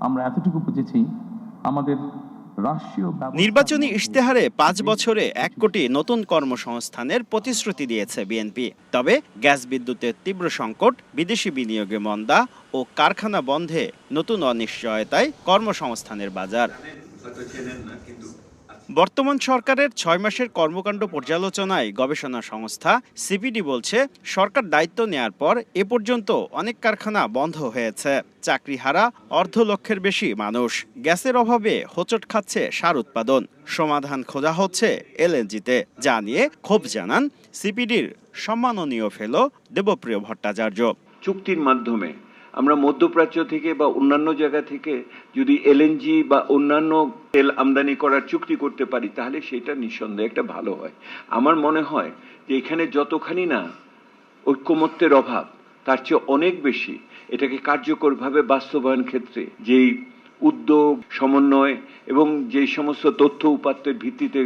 আমরা এতটুকু বুঝেছি, আমাদের নির্বাচনী ইশতেহারে ৫ বছরে ১ কোটি নতুন কর্মসংস্থানের প্রতিশ্রুতি দিয়েছে বিএনপি। তবে গ্যাস বিদ্যুতের তীব্র সংকট, বিদেশি বিনিয়োগে মন্দা ও কারখানা বন্ধে নতুন অনিশ্চয়তায় কর্মসংস্থানের বাজার। বর্তমান সরকারের ৬ মাসের কর্মকাণ্ড পর্যালোচনায় গবেষণা সংস্থা সিপিডি বলছে, সরকার দায়িত্ব নেয়ার পর এ পর্যন্ত অনেক কারখানা বন্ধ হয়েছে, চাকরি হারা অর্ধ লক্ষের বেশি মানুষ, গ্যাসের অভাবে হোঁচট খাচ্ছে সার উৎপাদন, সমাধান খোঁজা হচ্ছে এলএনজিতে, যা নিয়ে ক্ষোভ জানান সিপিডির সম্মাননীয় ফেলো দেবপ্রিয় ভট্টাচার্য। চুক্তির মাধ্যমে আমরা মধ্যপ্রাচ্য থেকে বা অন্যান্য জায়গা থেকে যদি এলএনজি বা অন্যান্য তেল আমদানি করার চুক্তি করতে পারি, তাহলে সেটা নিঃসন্দেহে একটা ভালো হয়। আমার মনে হয় যে এখানে যতখানি না ঐক্যমত্যের অভাব, তার চেয়ে অনেক বেশি এটাকে কার্যকরভাবে বাস্তবায়ন ক্ষেত্রে যেই উদ্যোগ, সমন্বয় এবং যে সমস্ত তথ্য উপাত্তের ভিত্তিতে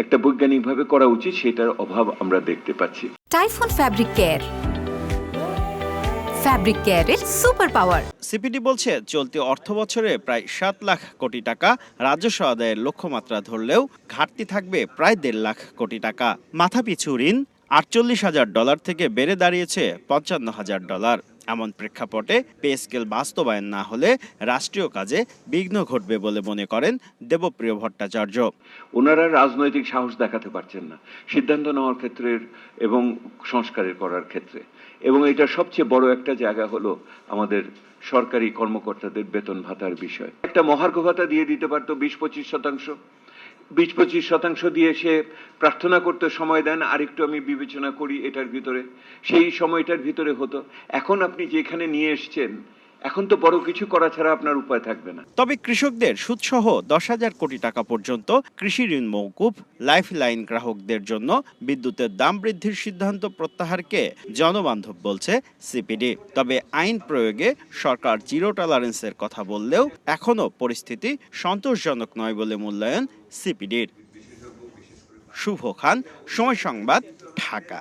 একটা বৈজ্ঞানিকভাবে করা উচিত, সেটার অভাব আমরা দেখতে পাচ্ছি। টাইফুন ফ্যাব্রিক কেয়ার, ফ্যাব্রিক কেয়ারের সুপার পাওয়ার। সিপিডি বলছে, চলতি অর্থ বছরে প্রায় ৭ লাখ কোটি টাকা রাজস্ব আদায়ের লক্ষ্যমাত্রা ধরলেও ঘাটতি থাকবে প্রায় ১.৫ লাখ কোটি টাকা। মাথাপিছু ঋণ $৪৮,০০০ থেকে বেড়ে দাঁড়িয়েছে $৫৫,০০০। এমন প্রেক্ষাপটে পে স্কেল বাস্তবায়ন না হলে রাষ্ট্রীয় কাজে বিঘ্ন ঘটবে বলে মনে করেন দেবপ্রিয় ভট্টাচার্য। ওনারা রাজনৈতিক সাহস দেখাতে পারছেন না সিদ্ধান্ত নেওয়ার ক্ষেত্রে এবং সংস্কারের করার ক্ষেত্রে। এবং এটা সবচেয়ে বড় একটা জায়গা হলো আমাদের সরকারি কর্মকর্তাদের বেতন ভাতার বিষয়। একটা মহার্ঘ ভাতা দিয়ে দিতে পারতো ২০-২৫%। ২০-২৫% দিয়ে সে প্রার্থনা করতে সময় দেন, আরেকটু আমি বিবেচনা করি এটার ভিতরে, সেই সময়টার ভিতরে হতো। এখন আপনি যেখানে নিয়ে এসছেন, এখন তো বড় কিছু করা ছাড়া আপনার উপায় থাকবে না। তবে কৃষকদের সুদসহ ১০,০০০ কোটি টাকা পর্যন্ত কৃষি ঋণ মওকুফ, লাইফ লাইন গ্রাহকদের জন্য বিদ্যুতের দাম বৃদ্ধির সিদ্ধান্ত প্রত্যাহারকে জনবান্ধব বলছে সিপিডি। তবে আইন প্রয়োগে সরকার জিরো টলারেন্সের কথা বললেও এখনও পরিস্থিতি সন্তোষজনক নয় বলে মূল্যায়ন সিপিডির। শুভ খান, সময় সংবাদ, ঢাকা।